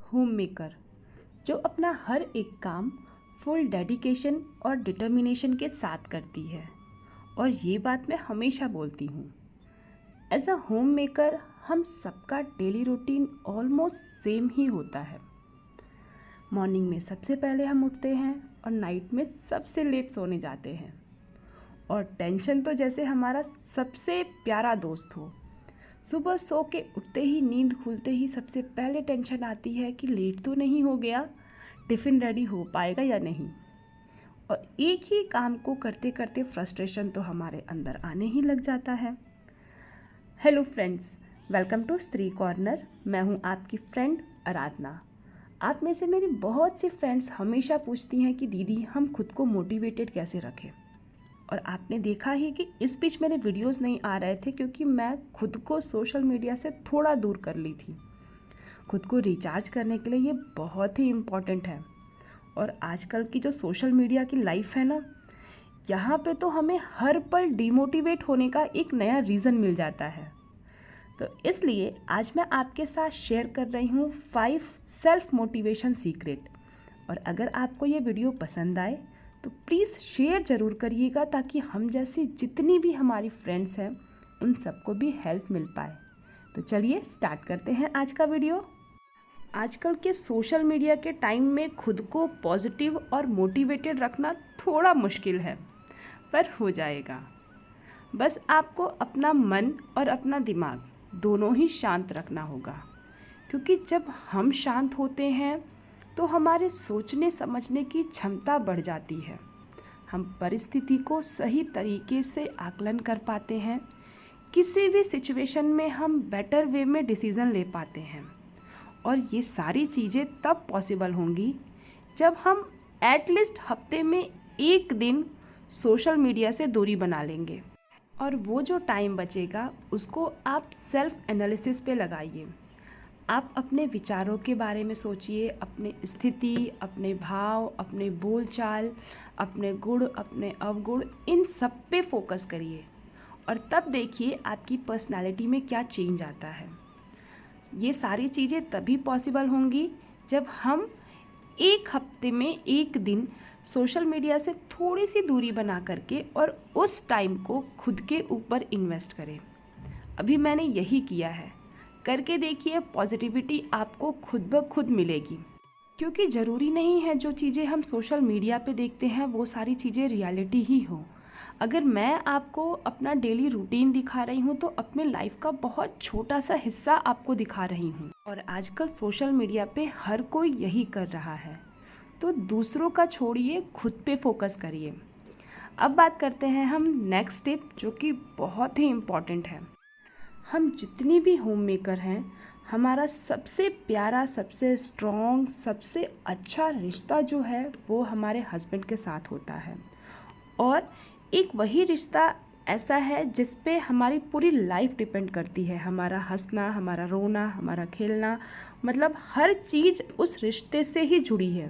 Home maker जो अपना हर एक काम फुल डेडिकेशन और डिटर्मिनेशन के साथ करती है। और ये बात मैं हमेशा बोलती हूँ, एज अ होम मेकर हम सबका डेली रूटीन ऑलमोस्ट सेम ही होता है। मॉर्निंग में सबसे पहले हम उठते हैं और नाइट में सबसे लेट सोने जाते हैं। और टेंशन तो जैसे हमारा सबसे प्यारा दोस्त हो। सुबह सो के उठते ही, नींद खुलते ही सबसे पहले टेंशन आती है कि लेट तो नहीं हो गया, टिफ़िन रेडी हो पाएगा या नहीं। और एक ही काम को करते करते फ्रस्ट्रेशन तो हमारे अंदर आने ही लग जाता है। हेलो फ्रेंड्स, वेलकम टू स्त्री कॉर्नर। मैं हूँ आपकी फ्रेंड आराधना। आप में से मेरी बहुत सी फ्रेंड्स हमेशा पूछती हैं कि दीदी हम खुद को मोटिवेटेड कैसे रखें। और आपने देखा ही कि इस बीच मेरे वीडियोस नहीं आ रहे थे क्योंकि मैं खुद को सोशल मीडिया से थोड़ा दूर कर ली थी। खुद को रिचार्ज करने के लिए ये बहुत ही इम्पॉर्टेंट है। और आजकल की जो सोशल मीडिया की लाइफ है ना, यहाँ पे तो हमें हर पल डिमोटिवेट होने का एक नया रीज़न मिल जाता है। तो इसलिए आज मैं आपके साथ शेयर कर रही हूँ 5 सेल्फ मोटिवेशन सीक्रेट। और अगर आपको ये वीडियो पसंद आए तो प्लीज़ शेयर ज़रूर करिएगा, ताकि हम जैसी जितनी भी हमारी फ्रेंड्स हैं उन सबको भी हेल्प मिल पाए। तो चलिए स्टार्ट करते हैं आज का वीडियो। आजकल के सोशल मीडिया के टाइम में खुद को पॉजिटिव और मोटिवेटेड रखना थोड़ा मुश्किल है, पर हो जाएगा। बस आपको अपना मन और अपना दिमाग दोनों ही शांत रखना होगा, क्योंकि जब हम शांत होते हैं तो हमारे सोचने समझने की क्षमता बढ़ जाती है। हम परिस्थिति को सही तरीके से आकलन कर पाते हैं। किसी भी सिचुएशन में हम बेटर वे में डिसीज़न ले पाते हैं। और ये सारी चीज़ें तब पॉसिबल होंगी जब हम एटलीस्ट हफ्ते में एक दिन सोशल मीडिया से दूरी बना लेंगे। और वो जो टाइम बचेगा उसको आप सेल्फ एनालिसिस पे लगाइए। आप अपने विचारों के बारे में सोचिए, अपने स्थिति, अपने भाव, अपने बोलचाल, अपने गुण, अपने अवगुण, इन सब पे फोकस करिए। और तब देखिए आपकी पर्सनालिटी में क्या चेंज आता है। ये सारी चीज़ें तभी पॉसिबल होंगी जब हम एक हफ्ते में एक दिन सोशल मीडिया से थोड़ी सी दूरी बना करके और उस टाइम को खुद के ऊपर इन्वेस्ट करें। अभी मैंने यही किया है, करके देखिए, पॉजिटिविटी आपको खुद ब खुद मिलेगी। क्योंकि ज़रूरी नहीं है जो चीज़ें हम सोशल मीडिया पे देखते हैं वो सारी चीज़ें रियलिटी ही हो। अगर मैं आपको अपना डेली रूटीन दिखा रही हूँ तो अपने लाइफ का बहुत छोटा सा हिस्सा आपको दिखा रही हूँ। और आजकल सोशल मीडिया पे हर कोई यही कर रहा है, तो दूसरों का छोड़िए, खुद पे फोकस करिए। अब बात करते हैं हम नेक्स्ट टिप, जो कि बहुत ही इम्पॉर्टेंट है। हम जितनी भी होम मेकर हैं, हमारा सबसे प्यारा, सबसे स्ट्रॉन्ग, सबसे अच्छा रिश्ता जो है वो हमारे हस्बैंड के साथ होता है। और एक वही रिश्ता ऐसा है जिस पे हमारी पूरी लाइफ डिपेंड करती है। हमारा हंसना, हमारा रोना, हमारा खेलना, मतलब हर चीज़ उस रिश्ते से ही जुड़ी है।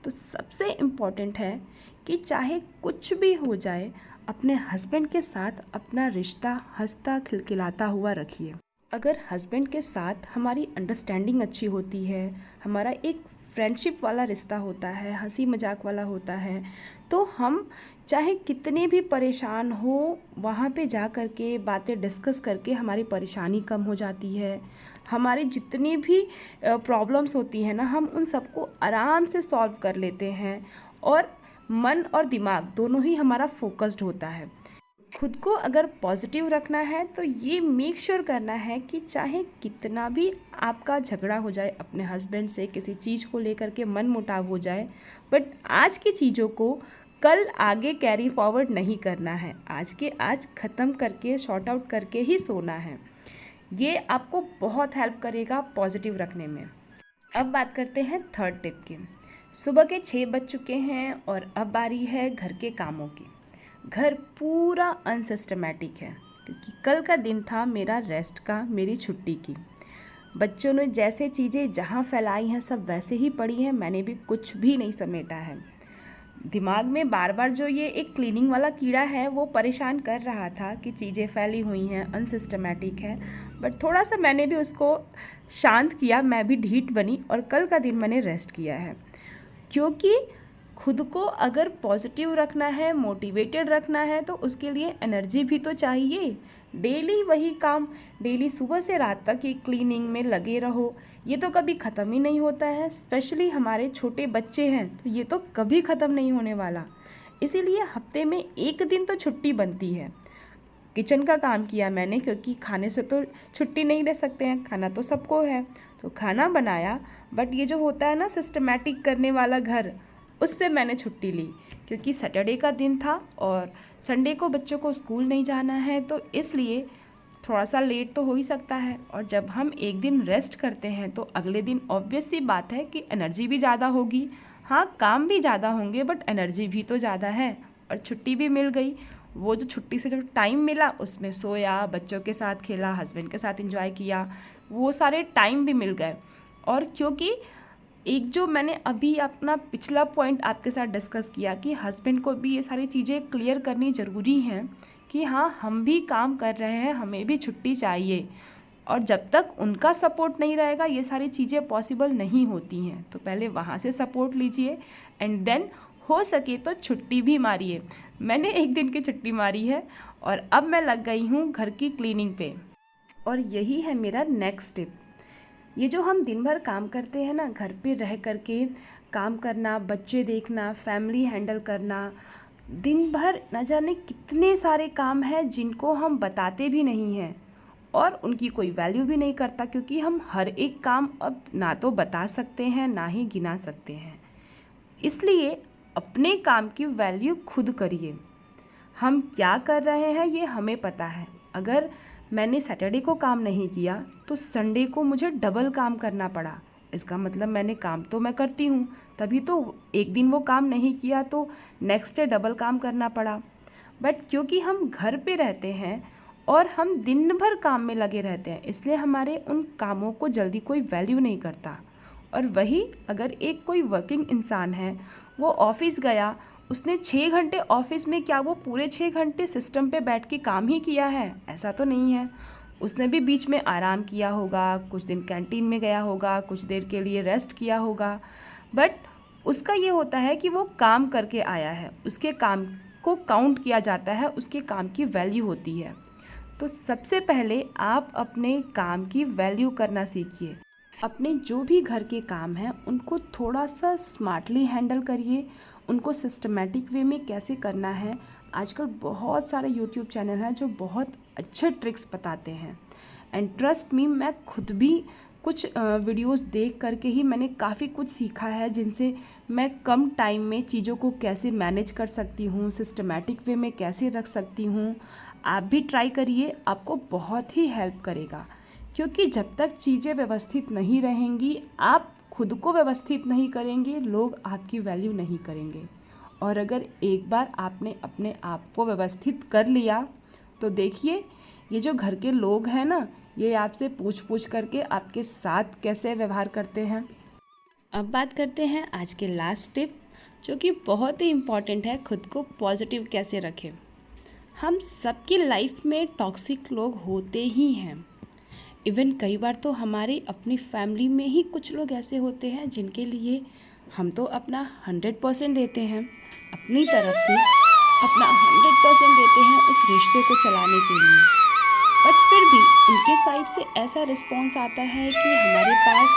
तो सबसे इम्पॉर्टेंट है कि चाहे कुछ भी हो जाए, अपने हस्बैंड के साथ अपना रिश्ता हंसता खिलखिलाता हुआ रखिए। अगर हस्बैंड के साथ हमारी अंडरस्टैंडिंग अच्छी होती है, हमारा एक फ्रेंडशिप वाला रिश्ता होता है, हंसी मजाक वाला होता है, तो हम चाहे कितने भी परेशान हो, वहाँ पे जा कर के बातें डिस्कस करके हमारी परेशानी कम हो जाती है। हमारी जितनी भी प्रॉब्लम्स होती हैं ना, हम उन सबको आराम से सॉल्व कर लेते हैं। और मन और दिमाग दोनों ही हमारा फोकस्ड होता है। खुद को अगर पॉजिटिव रखना है तो ये मेक श्योर करना है कि चाहे कितना भी आपका झगड़ा हो जाए अपने हस्बैंड से, किसी चीज़ को लेकर के मन मुटाव हो जाए, बट आज की चीज़ों को कल आगे कैरी फॉरवर्ड नहीं करना है। आज के आज ख़त्म करके, शॉर्ट आउट करके ही सोना है। ये आपको बहुत हेल्प करेगा पॉजिटिव रखने में। अब बात करते हैं थर्ड टिप की। सुबह के 6 बज चुके हैं और अब बारी है घर के कामों की। घर पूरा अनसिस्टमेटिक है क्योंकि कल का दिन था मेरा रेस्ट का, मेरी छुट्टी की। बच्चों ने जैसे चीज़ें जहाँ फैलाई हैं सब वैसे ही पड़ी हैं, मैंने भी कुछ भी नहीं समेटा है। दिमाग में बार बार जो ये एक क्लीनिंग वाला कीड़ा है वो परेशान कर रहा था कि चीज़ें फैली हुई हैं, अनसिस्टमेटिक है। बट थोड़ा सा मैंने भी उसको शांत किया, मैं भी ढीठ बनी और कल का दिन मैंने रेस्ट किया है। क्योंकि खुद को अगर पॉजिटिव रखना है, मोटिवेटेड रखना है, तो उसके लिए एनर्जी भी तो चाहिए। डेली वही काम, डेली सुबह से रात तक ये क्लीनिंग में लगे रहो, ये तो कभी ख़त्म ही नहीं होता है। स्पेशली हमारे छोटे बच्चे हैं तो ये तो कभी ख़त्म नहीं होने वाला। इसीलिए हफ्ते में एक दिन तो छुट्टी बनती है। किचन का काम किया मैंने, क्योंकि खाने से तो छुट्टी नहीं ले सकते हैं, खाना तो सबको है, तो खाना बनाया। बट ये जो होता है ना सिस्टमैटिक करने वाला घर, उससे मैंने छुट्टी ली, क्योंकि सैटरडे का दिन था और संडे को बच्चों को स्कूल नहीं जाना है, तो इसलिए थोड़ा सा लेट तो हो ही सकता है। और जब हम एक दिन रेस्ट करते हैं तो अगले दिन ऑब्वियस सी बात है कि एनर्जी भी ज़्यादा होगी। हाँ, काम भी ज़्यादा होंगे बट एनर्जी भी तो ज़्यादा है, और छुट्टी भी मिल गई। वो जो छुट्टी से जो टाइम मिला उसमें सोया, बच्चों के साथ खेला, हस्बैंड के साथ एंजॉय किया, वो सारे टाइम भी मिल गए। और क्योंकि एक जो मैंने अभी अपना पिछला पॉइंट आपके साथ डिस्कस किया कि हस्बैंड को भी ये सारी चीज़ें क्लियर करनी ज़रूरी हैं कि हाँ, हम भी काम कर रहे हैं, हमें भी छुट्टी चाहिए, और जब तक उनका सपोर्ट नहीं रहेगा ये सारी चीज़ें पॉसिबल नहीं होती हैं। तो पहले वहाँ से सपोर्ट लीजिए एंड देन हो सके तो छुट्टी भी मारिए। मैंने एक दिन की छुट्टी मारी है और अब मैं लग गई हूँ घर की क्लीनिंग पे, और यही है मेरा नेक्स्ट स्टेप। ये जो हम दिन भर काम करते हैं ना, घर पे रह करके काम करना, बच्चे देखना, फैमिली हैंडल करना, दिन भर न जाने कितने सारे काम हैं जिनको हम बताते भी नहीं हैं और उनकी कोई वैल्यू भी नहीं करता, क्योंकि हम हर एक काम अब ना तो बता सकते हैं ना ही गिना सकते हैं। इसलिए अपने काम की वैल्यू खुद करिए। हम क्या कर रहे हैं ये हमें पता है। अगर मैंने सैटरडे को काम नहीं किया तो संडे को मुझे डबल काम करना पड़ा, इसका मतलब मैंने काम तो मैं करती हूँ, तभी तो एक दिन वो काम नहीं किया तो नेक्स्ट डे डबल काम करना पड़ा। बट क्योंकि हम घर पे रहते हैं और हम दिन भर काम में लगे रहते हैं, इसलिए हमारे उन कामों को जल्दी कोई वैल्यू नहीं करता। और वही अगर एक कोई वर्किंग इंसान है, वो ऑफिस गया, उसने 6 घंटे ऑफिस में, क्या वो पूरे 6 घंटे सिस्टम पे बैठ के काम ही किया है? ऐसा तो नहीं है। उसने भी बीच में आराम किया होगा, कुछ दिन कैंटीन में गया होगा, कुछ देर के लिए रेस्ट किया होगा, बट उसका ये होता है कि वो काम करके आया है, उसके काम को काउंट किया जाता है, उसके काम की वैल्यू होती है। तो सबसे पहले आप अपने काम की वैल्यू करना सीखिए। अपने जो भी घर के काम हैं उनको थोड़ा सा स्मार्टली हैंडल करिए, उनको सिस्टमेटिक वे में कैसे करना है। आजकल बहुत सारे यूट्यूब चैनल हैं जो बहुत अच्छे ट्रिक्स बताते हैं, एंड ट्रस्ट मी, मैं खुद भी कुछ वीडियोस देख करके ही मैंने काफ़ी कुछ सीखा है, जिनसे मैं कम टाइम में चीज़ों को कैसे मैनेज कर सकती हूँ, सिस्टमेटिक वे में कैसे रख सकती हूँ। आप भी ट्राई करिए, आपको बहुत ही हेल्प करेगा। क्योंकि जब तक चीज़ें व्यवस्थित नहीं रहेंगी, आप खुद को व्यवस्थित नहीं करेंगे, लोग आपकी वैल्यू नहीं करेंगे। और अगर एक बार आपने अपने आप को व्यवस्थित कर लिया तो देखिए, ये जो घर के लोग हैं ना, ये आपसे पूछ पूछ करके आपके साथ कैसे व्यवहार करते हैं। अब बात करते हैं आज के लास्ट टिप, जो कि बहुत ही इम्पॉर्टेंट है, खुद को पॉजिटिव कैसे रखें। हम सबकी लाइफ में टॉक्सिक लोग होते ही हैं। इवन कई बार तो हमारे अपनी फैमिली में ही कुछ लोग ऐसे होते हैं जिनके लिए हम तो अपना 100% देते हैं, अपनी तरफ से अपना 100% देते हैं उस रिश्ते को चलाने के लिए, बट फिर भी उनके साइड से ऐसा रिस्पॉन्स आता है कि हमारे पास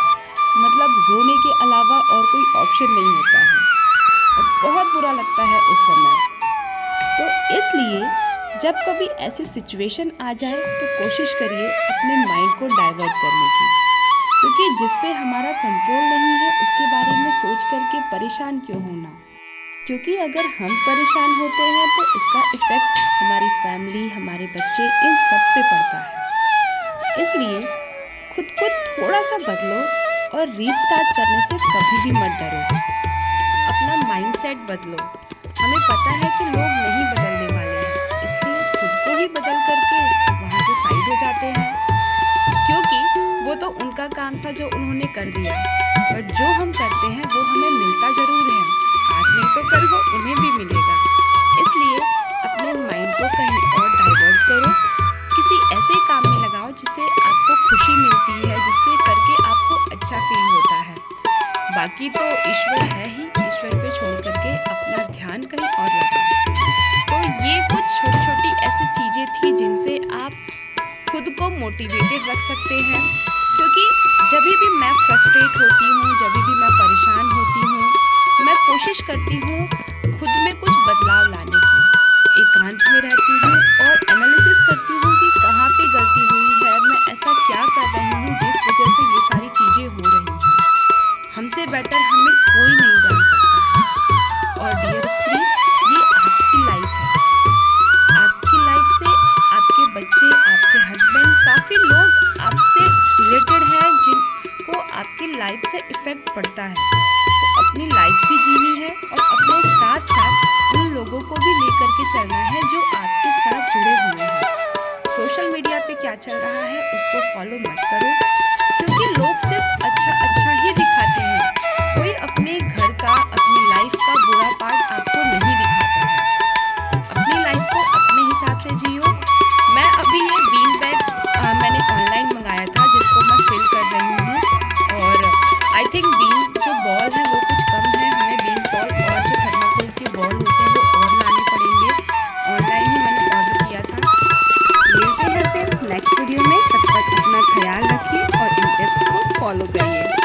मतलब रोने के अलावा और कोई ऑप्शन नहीं होता है, और बहुत बुरा लगता है उस समय। तो इसलिए जब कभी ऐसी सिचुएशन आ जाए तो कोशिश करिए अपने माइंड को डाइवर्ट करने की, क्योंकि जिस पे हमारा कंट्रोल नहीं है उसके बारे में सोच करके परेशान क्यों होना। क्योंकि अगर हम परेशान होते हैं तो इसका इफ़ेक्ट हमारी फैमिली, हमारे बच्चे, इन सब पे पड़ता है। इसलिए खुद को थोड़ा सा बदलो और रीस्टार्ट करने से कभी भी मत डरो। अपना माइंडसेट बदलो। हमें पता है कि लोग नहीं बदलने वाले हैं, इसलिए खुद को ही बदल करके वहाँ से साइड हो जाते हैं, क्योंकि वो तो उनका काम था जो उन्होंने कर दिया, बट जो हम करते हैं वो हमें मिलता ज़रूर है। आज नहीं तो कल वो उन्हें भी मिलेगा। इसलिए अपने माइंड को कहीं और डाइवर्ट करो, किसी ऐसे काम में लगाओ जिससे आपको खुशी मिलती है, जिससे करके आपको अच्छा फील होता है। बाकी तो ईश्वर है ही, ईश्वर पे छोड़ करके अपना ध्यान कहीं और लगाओ। तो ये कुछ छोटी छोटी ऐसी चीज़ें थी जिनसे आप खुद को मोटिवेटेड रख सकते हैं। क्योंकि जब भी मैं फ्रस्ट्रेट होती हूँ, जब भी मैं परेशान होती हूँ, मैं कोशिश करती हूँ खुद में कुछ बदलाव लाने की। एकांत में रहती हूँ और एनालिसिस करती हूँ कि कहाँ पे गलती हुई है, मैं ऐसा क्या कर रही हूँ जिस वजह से ये सारी चीज़ें हो रही हैं। हमसे बेटर हमें कोई नहीं जान सकता है। और डियर स्त्री, ये आपकी लाइफ है। आपकी लाइफ से आपके बच्चे, आपके हस्बैंड, काफ़ी लोग आपसे रिलेटेड हैं जिनको आपकी लाइफ से इफ़ेक्ट पड़ता है। तो अपनी लाइफ भी जीनी है और अपने साथ साथ उन लोगों को भी लेकर के चलना है जो आपके साथ जुड़े हुए हैं। सोशल मीडिया पे क्या चल रहा है उसको फॉलो मत करो, क्योंकि लोग सिर्फ अच्छा ही दिखाते हैं। कोई अपने घर का, अपनी लाइफ का बुरा पार्ट आपको नहीं दिखाता है। अपनी लाइफ को अपने हिसाब से जियो। मैं अभी ये बीन बैग मैंने ऑनलाइन मंगाया था जिसको मैं फिल कर रही हूँ। और आई थिंक बीन जो बॉल है वो कुछ कम है, हमें बीन बॉल और जो थर्माकोल के बॉल होते हैं वो और लाने पड़ेंगे। ऑनलाइन ही मैंने ऑर्डर किया था। मिलते हैं फिर नेक्स्ट वीडियो में। तब तक अपना ख्याल रखिए और इन टिप्स को फॉलो करिए।